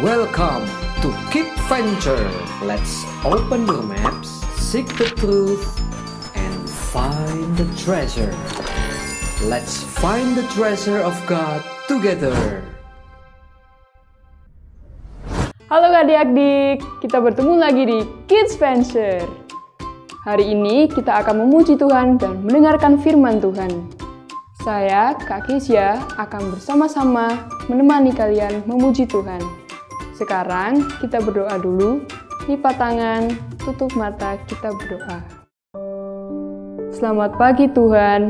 Welcome to Keep Venture. Let's open your maps, seek the truth, and find the treasure. Let's find the treasure of God together. Halo adik-adik, kita bertemu lagi di Kids Venture. Hari ini kita akan memuji Tuhan dan mendengarkan firman Tuhan. Saya, Kak Kesia, akan bersama-sama menemani kalian memuji Tuhan. Sekarang kita berdoa dulu, lipat tangan, tutup mata, kita berdoa. Selamat pagi Tuhan,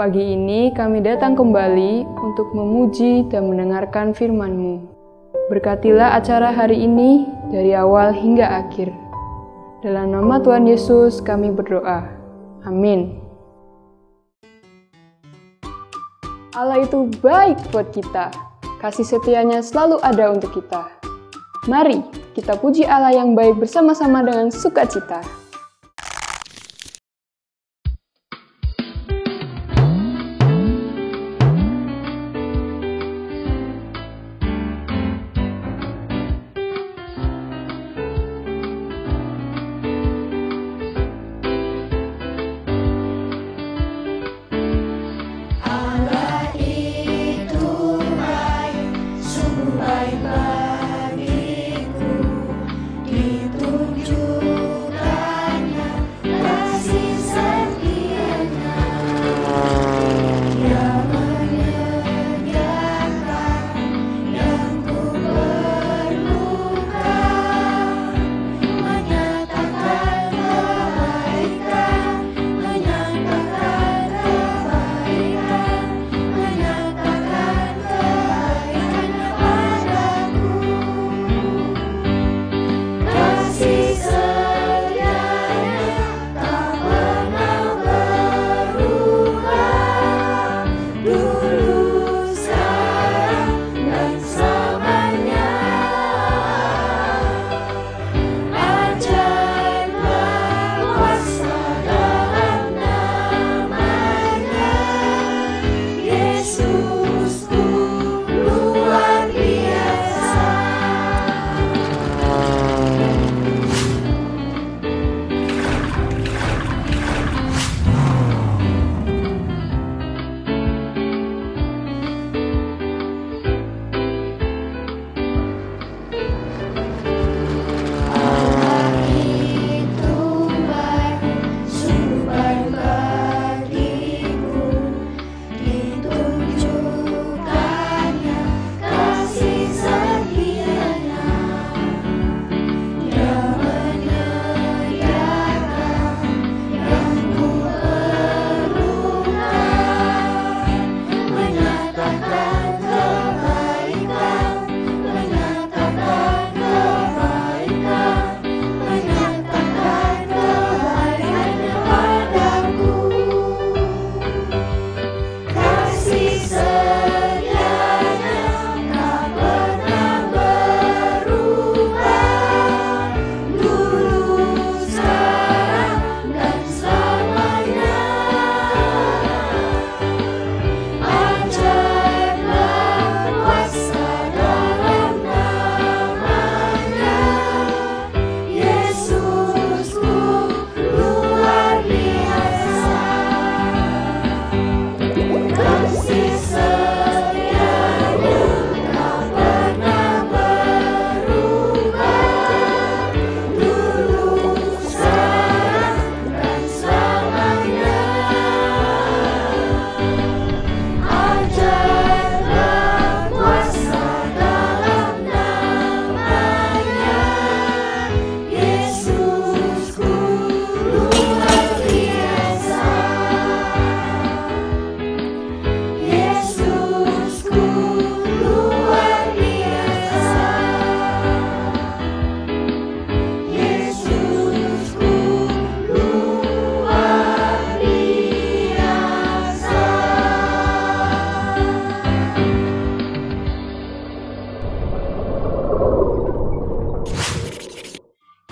pagi ini kami datang kembali untuk memuji dan mendengarkan firman-Mu. Berkatilah acara hari ini dari awal hingga akhir. Dalam nama Tuhan Yesus kami berdoa. Amin. Allah itu baik buat kita. Kasih setianya selalu ada untuk kita. Mari kita puji Allah yang baik bersama-sama dengan sukacita.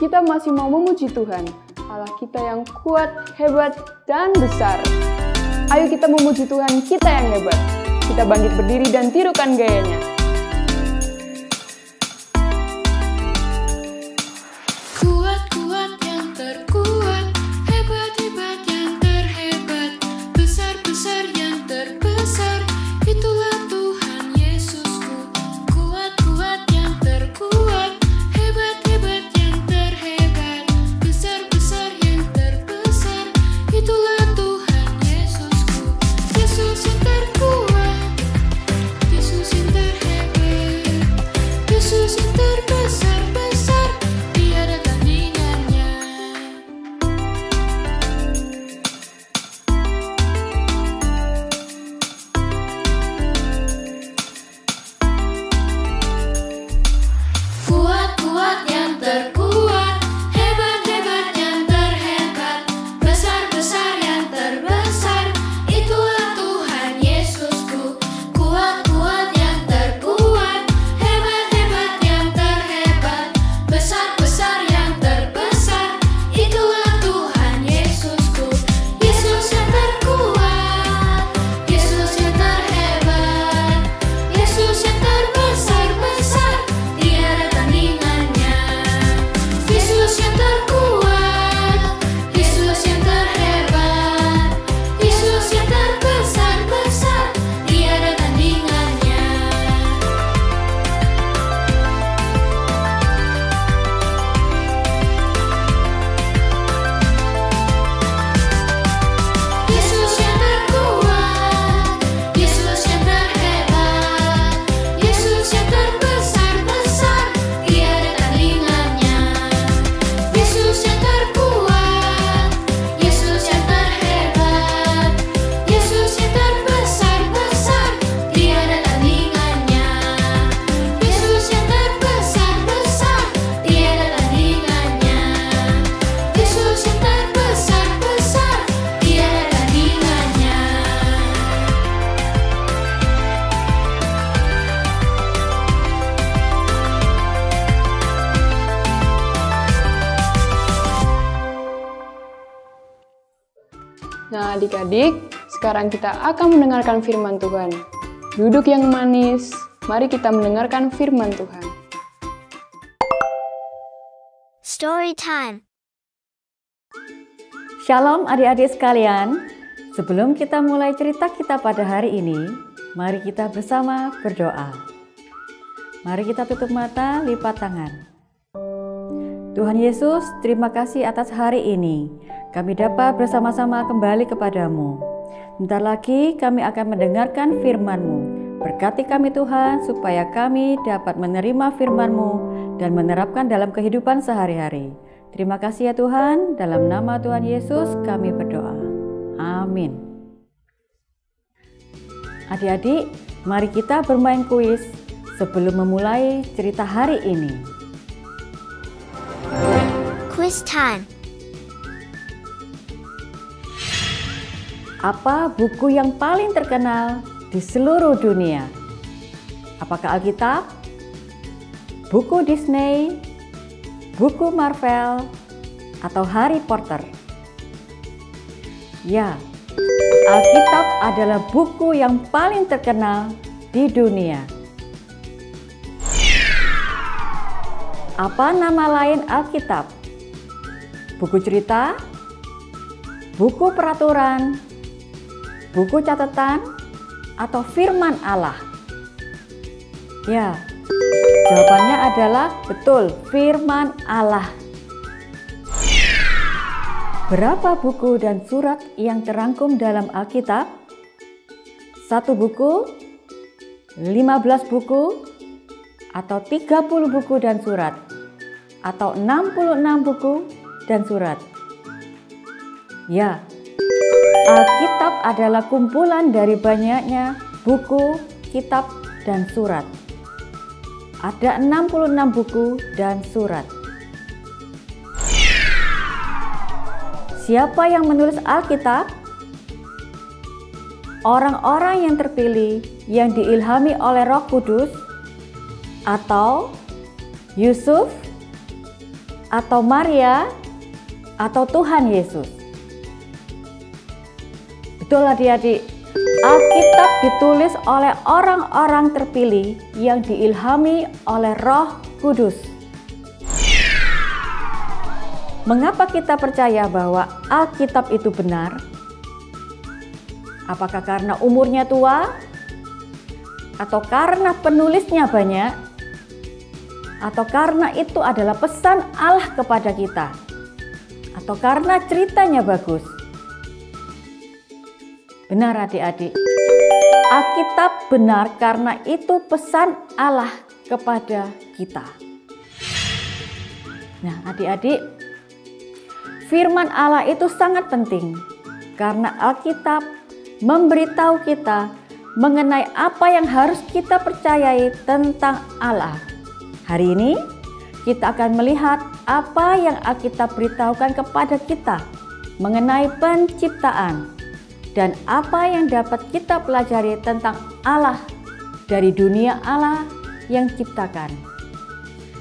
Kita masih mau memuji Tuhan, Allah kita yang kuat, hebat, dan besar. Ayo kita memuji Tuhan kita yang hebat. Kita bangkit berdiri dan tirukan gayanya. Nah adik-adik, sekarang kita akan mendengarkan firman Tuhan. Duduk yang manis, mari kita mendengarkan firman Tuhan. Story time. Shalom adik-adik sekalian. Sebelum kita mulai cerita kita pada hari ini, mari kita bersama berdoa. Mari kita tutup mata, lipat tangan. Tuhan Yesus, terima kasih atas hari ini. Kami dapat bersama-sama kembali kepadamu. Bentar lagi kami akan mendengarkan firman-Mu. Berkati kami Tuhan, supaya kami dapat menerima firman-Mu dan menerapkan dalam kehidupan sehari-hari. Terima kasih ya Tuhan, dalam nama Tuhan Yesus kami berdoa. Amin. Adik-adik, mari kita bermain kuis sebelum memulai cerita hari ini. Quiz time. Apa buku yang paling terkenal di seluruh dunia? Apakah Alkitab, buku Disney, buku Marvel, atau Harry Potter? Ya, Alkitab adalah buku yang paling terkenal di dunia. Apa nama lain Alkitab? Buku cerita, buku peraturan, buku catatan, atau firman Allah? Ya, jawabannya adalah betul, firman Allah. Berapa buku dan surat yang terangkum dalam Alkitab? 1 buku, 15 buku, atau 30 buku dan surat, atau 66 buku dan surat? Ya, Alkitab adalah kumpulan dari banyaknya buku, kitab, dan surat. Ada 66 buku dan surat. Siapa yang menulis Alkitab? Orang-orang yang terpilih yang diilhami oleh Roh Kudus, atau Yusuf, atau Maria, atau Tuhan Yesus? Betul adik-adik, Alkitab ditulis oleh orang-orang terpilih yang diilhami oleh Roh Kudus. Mengapa kita percaya bahwa Alkitab itu benar? Apakah karena umurnya tua? Atau karena penulisnya banyak? Atau karena itu adalah pesan Allah kepada kita? Atau karena ceritanya bagus? Benar adik-adik, Alkitab benar karena itu pesan Allah kepada kita. Nah adik-adik, firman Allah itu sangat penting karena Alkitab memberitahu kita mengenai apa yang harus kita percayai tentang Allah. Hari ini kita akan melihat apa yang Alkitab beritahukan kepada kita mengenai penciptaan dan apa yang dapat kita pelajari tentang Allah dari dunia Allah yang ciptakan.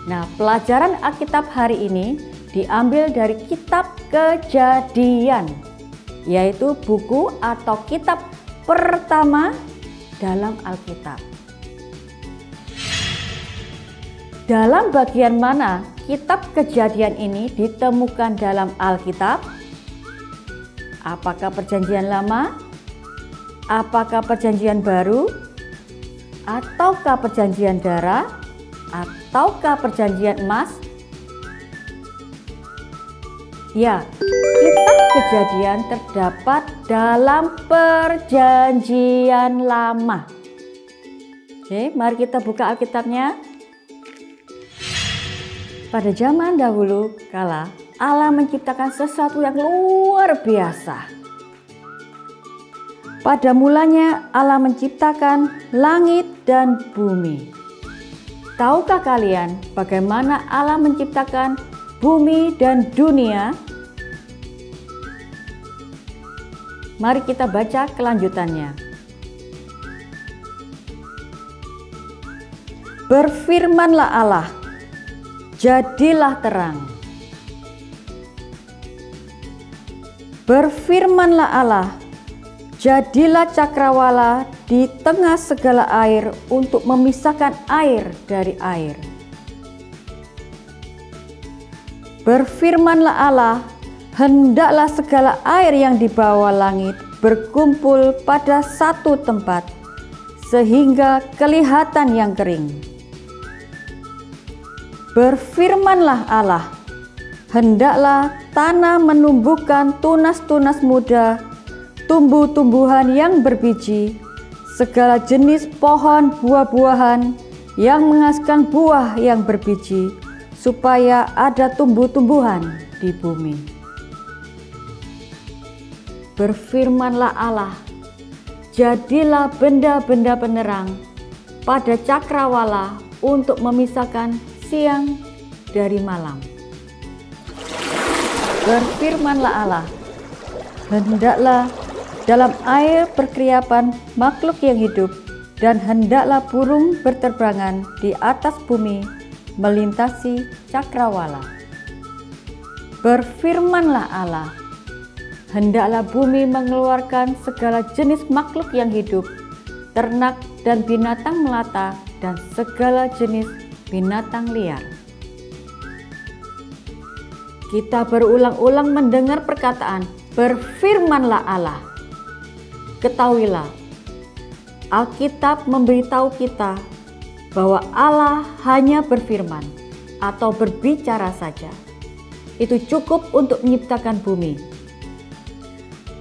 Nah, pelajaran Alkitab hari ini diambil dari kitab Kejadian, yaitu buku atau kitab pertama dalam Alkitab. Dalam bagian mana kitab Kejadian ini ditemukan dalam Alkitab? Apakah Perjanjian Lama? Apakah Perjanjian Baru? Ataukah Perjanjian Darah? Ataukah Perjanjian Emas? Ya, kitab Kejadian terdapat dalam Perjanjian Lama. Oke, mari kita buka Alkitabnya. Pada zaman dahulu kala, Allah menciptakan sesuatu yang luar biasa. Pada mulanya Allah menciptakan langit dan bumi. Tahukah kalian bagaimana Allah menciptakan bumi dan dunia? Mari kita baca kelanjutannya. Berfirmanlah Allah, jadilah terang. Berfirmanlah Allah, Jadilah cakrawala di tengah segala air untuk memisahkan air dari air. Berfirmanlah Allah, hendaklah segala air yang di bawah langit berkumpul pada satu tempat, sehingga kelihatan yang kering. Berfirmanlah Allah, hendaklah tanah menumbuhkan tunas-tunas muda, tumbuh-tumbuhan yang berbiji, segala jenis pohon buah-buahan yang menghasilkan buah yang berbiji, supaya ada tumbuh-tumbuhan di bumi. Berfirmanlah Allah, jadilah benda-benda penerang pada cakrawala untuk memisahkan siang dari malam. Berfirmanlah Allah, hendaklah dalam air berkeriapan makhluk yang hidup, dan hendaklah burung berterbangan di atas bumi melintasi cakrawala. Berfirmanlah Allah, hendaklah bumi mengeluarkan segala jenis makhluk yang hidup, ternak dan binatang melata, dan segala jenis binatang liar. Kita berulang-ulang mendengar perkataan, berfirmanlah Allah. Ketahuilah, Alkitab memberitahu kita bahwa Allah hanya berfirman atau berbicara saja. Itu cukup untuk menciptakan bumi.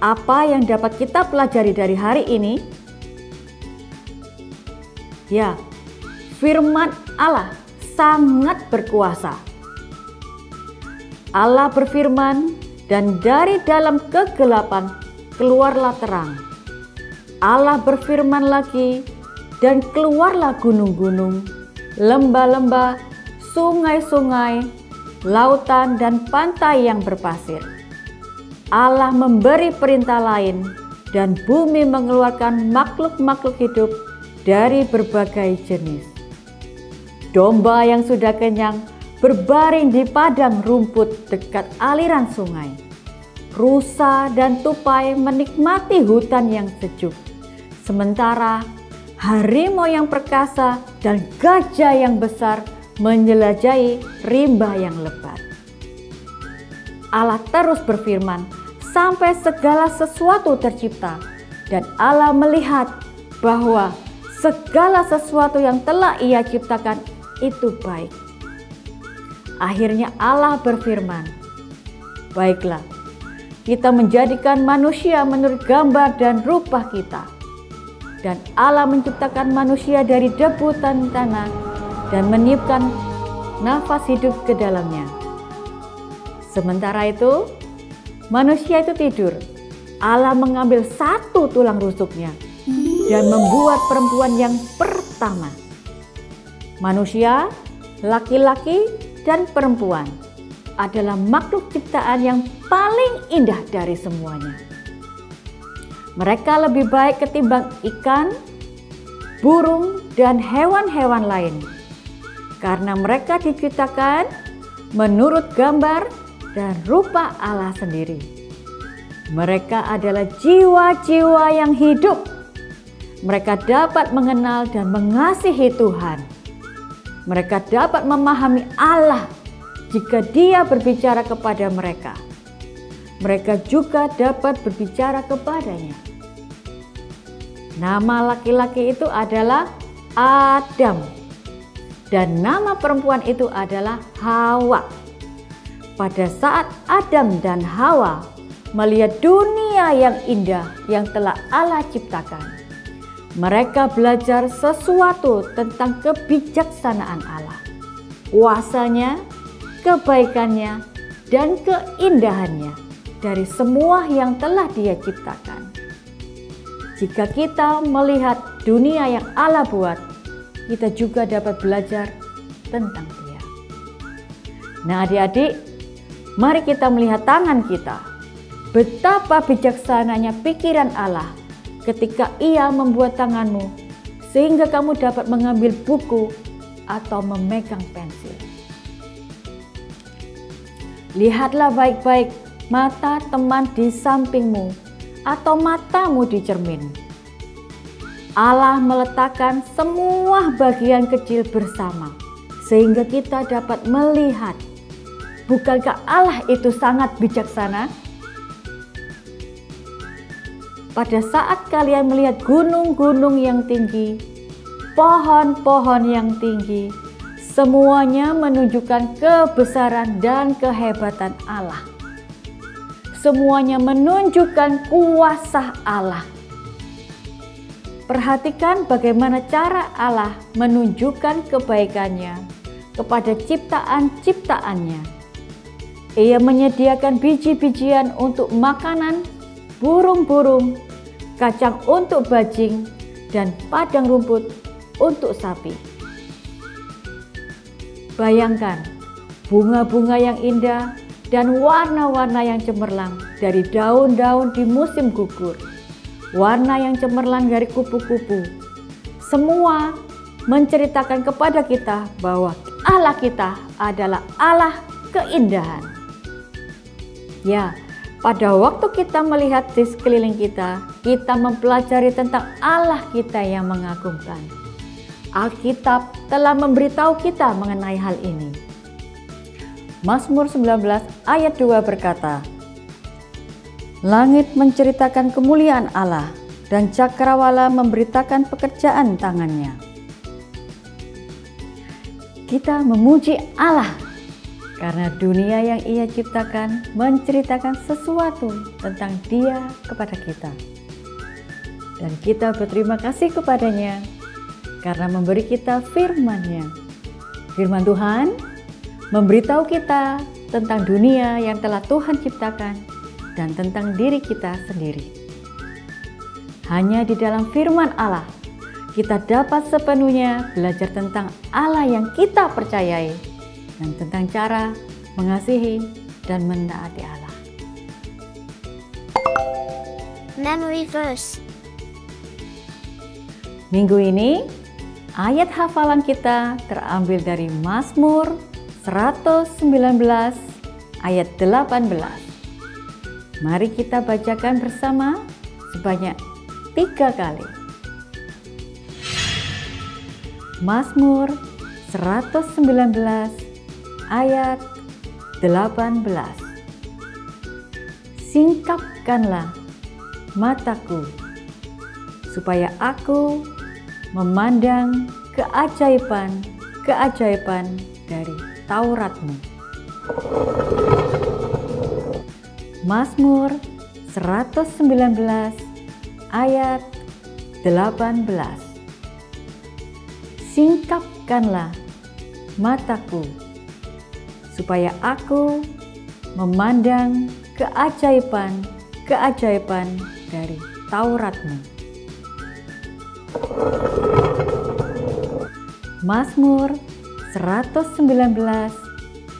Apa yang dapat kita pelajari dari hari ini? Ya, firman Allah sangat berkuasa. Allah berfirman, dan dari dalam kegelapan keluarlah terang. Allah berfirman lagi, dan keluarlah gunung-gunung, lembah-lembah, sungai-sungai, lautan dan pantai yang berpasir. Allah memberi perintah lain, dan bumi mengeluarkan makhluk-makhluk hidup dari berbagai jenis. Domba yang sudah kenyang berbaring di padang rumput dekat aliran sungai. Rusa dan tupai menikmati hutan yang sejuk. Sementara harimau yang perkasa dan gajah yang besar menjelajahi rimba yang lebat. Allah terus berfirman sampai segala sesuatu tercipta, dan Allah melihat bahwa segala sesuatu yang telah Ia ciptakan itu baik. Akhirnya Allah berfirman, baiklah, kita menjadikan manusia menurut gambar dan rupa kita. Dan Allah menciptakan manusia dari debu tanah dan meniupkan nafas hidup ke dalamnya. Sementara itu, manusia itu tidur. Allah mengambil satu tulang rusuknya dan membuat perempuan yang pertama. Manusia, laki-laki dan perempuan adalah makhluk ciptaan yang paling indah dari semuanya. Mereka lebih baik ketimbang ikan, burung, dan hewan-hewan lain, karena mereka diciptakan menurut gambar dan rupa Allah sendiri. Mereka adalah jiwa-jiwa yang hidup. Mereka dapat mengenal dan mengasihi Tuhan. Mereka dapat memahami Allah jika Dia berbicara kepada mereka. Mereka juga dapat berbicara kepadanya. Nama laki-laki itu adalah Adam, dan nama perempuan itu adalah Hawa. Pada saat Adam dan Hawa melihat dunia yang indah yang telah Allah ciptakan, mereka belajar sesuatu tentang kebijaksanaan Allah, kuasanya, kebaikannya, dan keindahannya dari semua yang telah Dia ciptakan. Jika kita melihat dunia yang Allah buat, kita juga dapat belajar tentang Dia. Nah adik-adik, mari kita melihat tangan kita. Betapa bijaksananya pikiran Allah ketika Ia membuat tanganmu, sehingga kamu dapat mengambil buku atau memegang pensil. Lihatlah baik-baik mata teman di sampingmu atau matamu di cermin. Allah meletakkan semua bagian kecil bersama sehingga kita dapat melihat. Bukankah Allah itu sangat bijaksana? Pada saat kalian melihat gunung-gunung yang tinggi, pohon-pohon yang tinggi, semuanya menunjukkan kebesaran dan kehebatan Allah. Semuanya menunjukkan kuasa Allah. Perhatikan bagaimana cara Allah menunjukkan kebaikannya kepada ciptaan-ciptaannya. Ia menyediakan biji-bijian untuk makanan burung-burung, kacang untuk bajing, dan padang rumput untuk sapi. Bayangkan bunga-bunga yang indah dan warna-warna yang cemerlang dari daun-daun di musim gugur. Warna yang cemerlang dari kupu-kupu. Semua menceritakan kepada kita bahwa Allah kita adalah Allah keindahan. Ya, pada waktu kita melihat di sekeliling kita mempelajari tentang Allah kita yang mengagumkan. Alkitab telah memberitahu kita mengenai hal ini. Mazmur 19 ayat 2 berkata, "Langit menceritakan kemuliaan Allah dan cakrawala memberitakan pekerjaan tangannya." Kita memuji Allah karena dunia yang Ia ciptakan menceritakan sesuatu tentang Dia kepada kita. Dan kita berterima kasih kepadanya karena memberi kita firman-Nya. Firman Tuhan memberitahu kita tentang dunia yang telah Tuhan ciptakan dan tentang diri kita sendiri. Hanya di dalam firman Allah, kita dapat sepenuhnya belajar tentang Allah yang kita percayai dan tentang cara mengasihi dan menaati Allah. Memory verse. Minggu ini, ayat hafalan kita terambil dari Mazmur 119 ayat 18. Mari kita bacakan bersama sebanyak 3 kali. Mazmur 119 ayat 18. Singkapkanlah mataku supaya aku memandang keajaiban-keajaiban dari Taurat-Mu. Mazmur 119 ayat 18. Singkapkanlah mataku supaya aku memandang keajaiban-keajaiban dari Taurat-Mu. Mazmur 119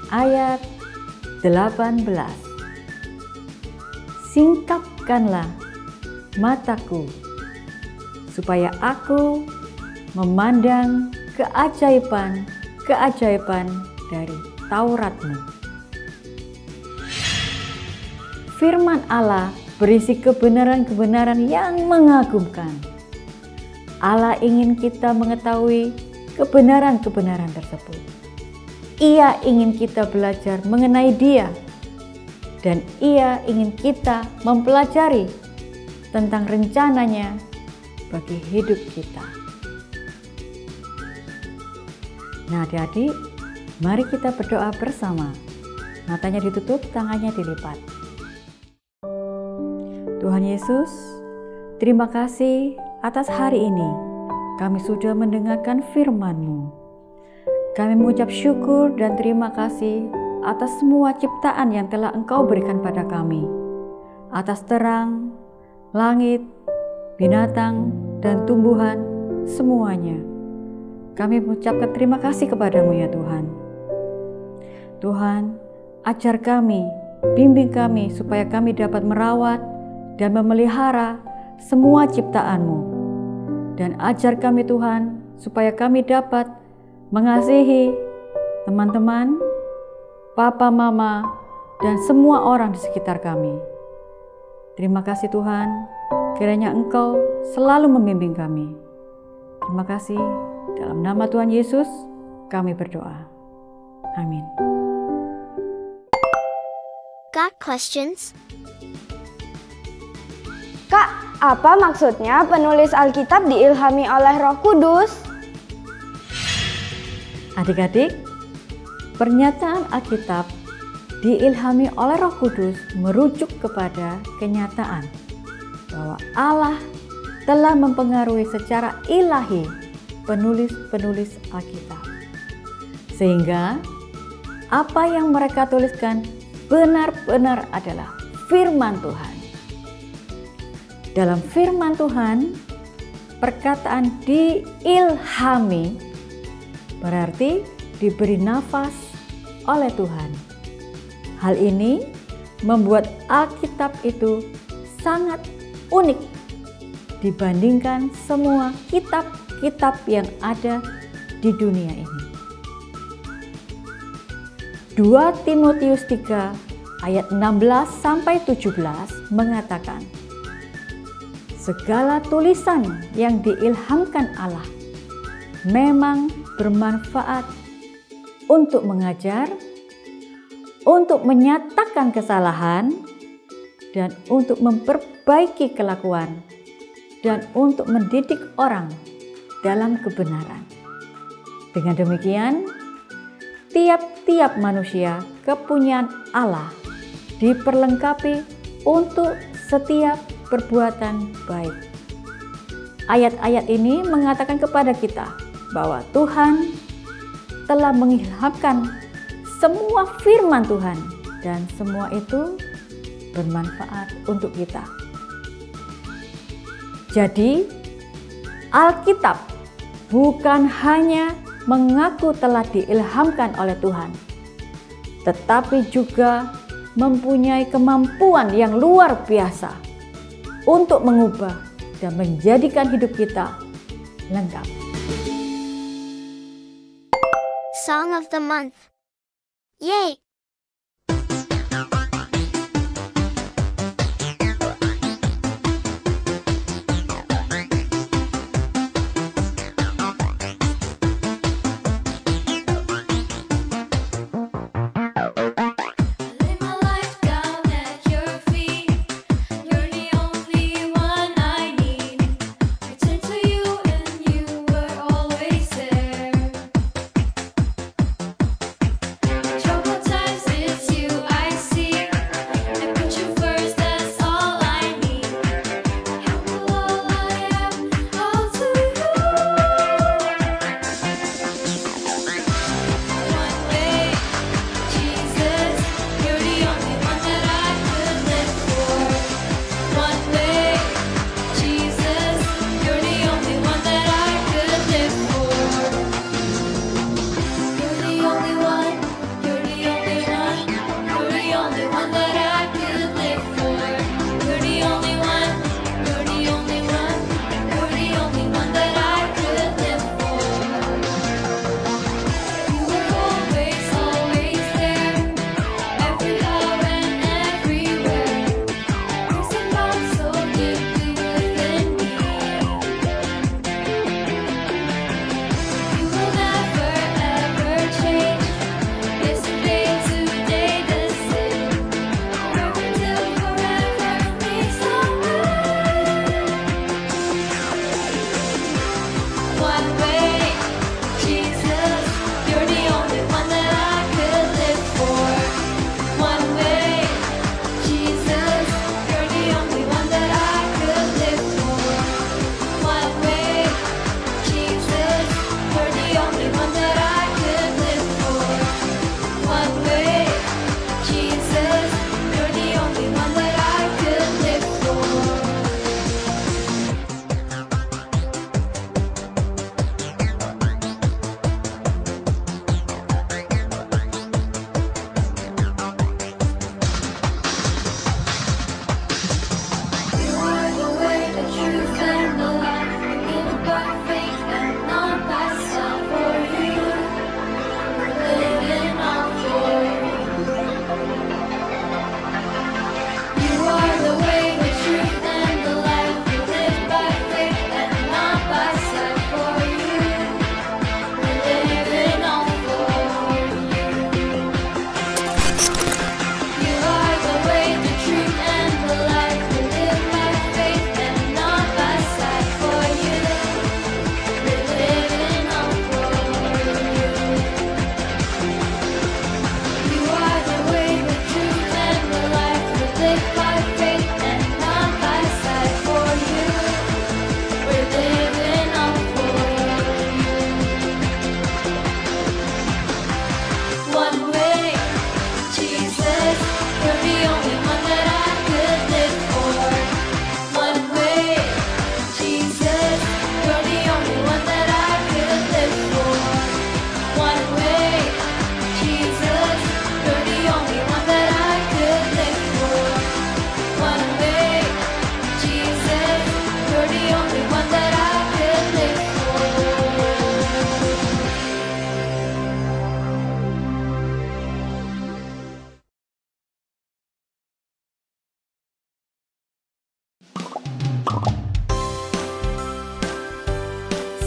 ayat 18. Singkapkanlah mataku supaya aku memandang keajaiban-keajaiban dari Taurat-Mu. Firman Allah berisi kebenaran-kebenaran yang mengagumkan. Allah ingin kita mengetahui kebenaran-kebenaran tersebut. Ia ingin kita belajar mengenai Dia, dan Ia ingin kita mempelajari tentang rencananya bagi hidup kita. Nah, adik-adik, mari kita berdoa bersama. Matanya ditutup, tangannya dilipat. Tuhan Yesus, terima kasih atas hari ini. Kami sudah mendengarkan firman-Mu. Kami mengucap syukur dan terima kasih atas semua ciptaan yang telah Engkau berikan pada kami. Atas terang, langit, binatang, dan tumbuhan, semuanya. Kami mengucapkan terima kasih kepadamu ya Tuhan. Tuhan, ajar kami, bimbing kami supaya kami dapat merawat dan memelihara semua ciptaan-Mu. Dan ajar kami Tuhan, supaya kami dapat mengasihi teman-teman, papa, mama, dan semua orang di sekitar kami. Terima kasih Tuhan, kiranya Engkau selalu membimbing kami. Terima kasih, dalam nama Tuhan Yesus kami berdoa. Amin. Got questions? Kak, apa maksudnya penulis Alkitab diilhami oleh Roh Kudus? Adik-adik, pernyataan Alkitab diilhami oleh Roh Kudus merujuk kepada kenyataan bahwa Allah telah mempengaruhi secara ilahi penulis-penulis Alkitab. Sehingga apa yang mereka tuliskan benar-benar adalah firman Tuhan. Dalam firman Tuhan, perkataan diilhami berarti diberi nafas oleh Tuhan. Hal ini membuat Alkitab itu sangat unik dibandingkan semua kitab-kitab yang ada di dunia ini. 2 Timotius 3 ayat 16-17 mengatakan, segala tulisan yang diilhamkan Allah memang bermanfaat untuk mengajar, untuk menyatakan kesalahan, dan untuk memperbaiki kelakuan, dan untuk mendidik orang dalam kebenaran. Dengan demikian, tiap-tiap manusia kepunyaan Allah diperlengkapi untuk setiap perbuatan baik. Ayat-ayat ini mengatakan kepada kita bahwa Tuhan telah mengilhamkan semua firman Tuhan dan semua itu bermanfaat untuk kita. Jadi, Alkitab bukan hanya mengaku telah diilhamkan oleh Tuhan, tetapi juga mempunyai kemampuan yang luar biasa untuk mengubah dan menjadikan hidup kita lengkap. Song of the month. Yay! Troubled time.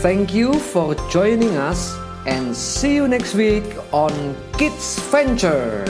Thank you for joining us and see you next week on Kids Venture.